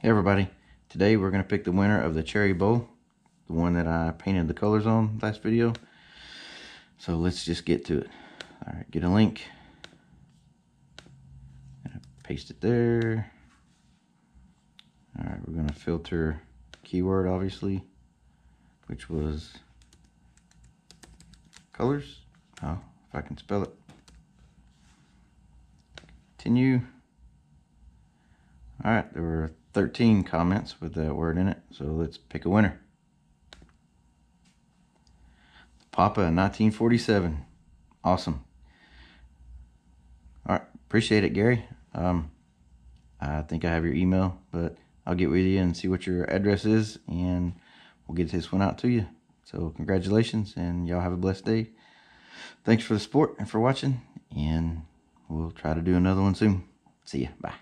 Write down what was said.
Hey everybody, today we're going to pick the winner of the cherry bowl, the one that I painted the colors on last video. So let's just get to it. Alright, get a link, paste it there. Alright, we're going to filter keyword obviously, which was colors. Oh, if I can spell it. Continue. Alright, there were 13 comments with that word in it, so let's pick a winner. Papa in 1947. Awesome. Alright, appreciate it, Gary. I think I have your email, but I'll get with you and see what your address is, and we'll get this one out to you. So congratulations, and y'all have a blessed day. Thanks for the support and for watching, and we'll try to do another one soon. See ya. Bye.